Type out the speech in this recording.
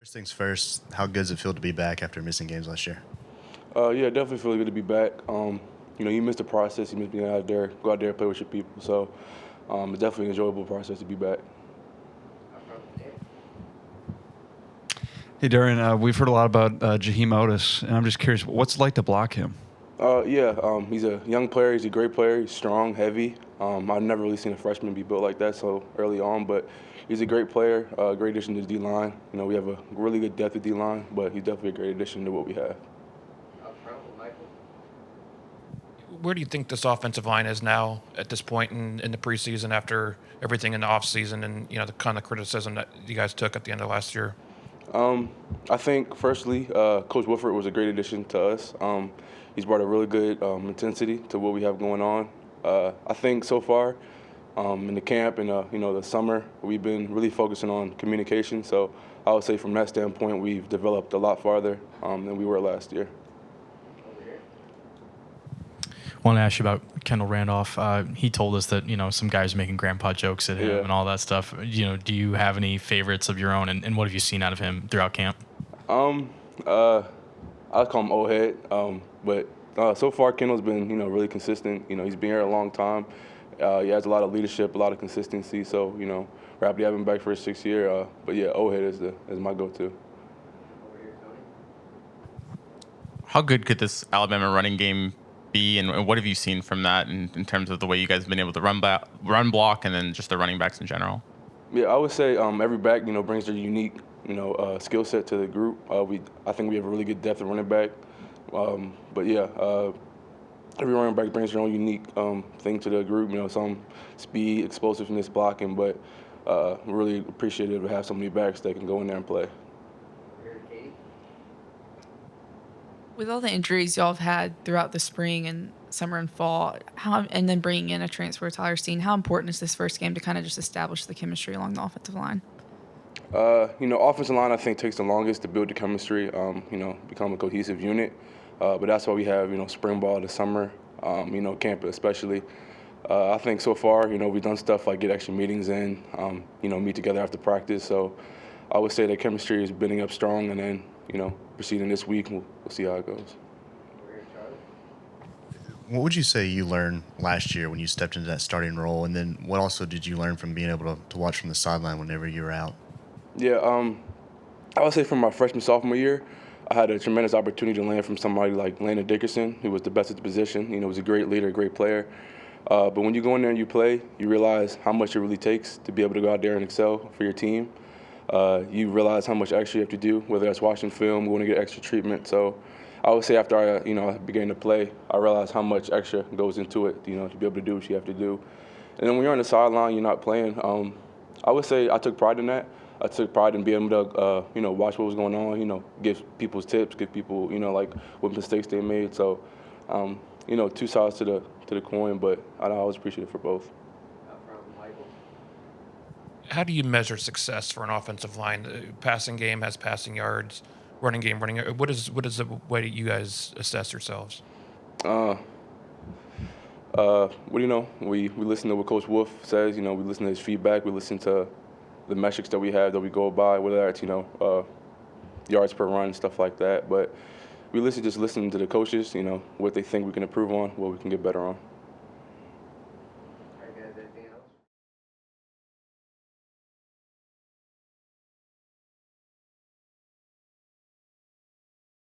First things first, how good does it feel to be back after missing games last year? Yeah, definitely feel good to be back. You miss the process, you miss being out there, go out there and play with your people. So it's definitely an enjoyable process to be back. Hey, Darian, we've heard a lot about Jahiem Oatis, and I'm just curious, what's it like to block him? He's a young player. He's a great player. He's strong, heavy. I've never really seen a freshman be built like that so early on, but he's a great player, great addition to the D-line. We have a really good depth at D-line, but he's definitely a great addition to what we have. Where do you think this offensive line is now at this point in the preseason after everything in the offseason and, the kind of criticism that you guys took at the end of last year? I think, firstly, Coach Wolford was a great addition to us. He's brought a really good intensity to what we have going on. I think so far in the camp and the summer, we've been really focusing on communication. So I would say from that standpoint, we've developed a lot farther than we were last year. I want to ask you about Kendall Randolph. He told us that some guys making grandpa jokes at him and all that stuff. Do you have any favorites of your own, and what have you seen out of him throughout camp? I call him old head, but so far Kendall's been really consistent. He's been here a long time. He has a lot of leadership, a lot of consistency. So we're happy to have him back for his 6th year. But yeah, old head is my go-to. How good could this Alabama running game be, and what have you seen from that in terms of the way you guys have been able to run block, and then just the running backs in general? Yeah, I would say every back brings their unique skill set to the group. I think we have a really good depth of running back, every running back brings their own unique thing to the group. Some speed, explosiveness, blocking, but we're really appreciative to have so many backs that can go in there and play. With all the injuries y'all have had throughout the spring and summer and fall, and then bringing in a transfer, Tyler Steen, how important is this first game to kind of just establish the chemistry along the offensive line? Offensive line I think takes the longest to build the chemistry, become a cohesive unit. But that's why we have, spring ball this summer, camp especially. I think so far, we've done stuff like get extra meetings in, meet together after practice. So I would say that chemistry is building up strong, and then, proceeding this week, we'll see how it goes. What would you say you learned last year when you stepped into that starting role, and then what also did you learn from being able to watch from the sideline whenever you were out? Yeah, I would say from my freshman, sophomore year, I had a tremendous opportunity to learn from somebody like Landon Dickerson, who was the best at the position. He was a great leader, great player. But when you go in there and you play, you realize how much it really takes to be able to go out there and excel for your team. You realize how much extra you have to do, whether that's watching film, going to get extra treatment. So I would say after I began to play, I realized how much extra goes into it, to be able to do what you have to do. And then when you're on the sideline, you're not playing. I would say I took pride in that. I took pride in being able to, watch what was going on, give people's tips, give people, what mistakes they made. So, two sides to the coin, but I was appreciative for both. How do you measure success for an offensive line? The passing game has passing yards, running game running. What is the way that you guys assess yourselves? We listen to what Coach Wolf says. We listen to his feedback. We listen to the metrics that we have that we go by, whether that's yards per run, stuff like that. But we listen to the coaches. What they think we can improve on, what we can get better on.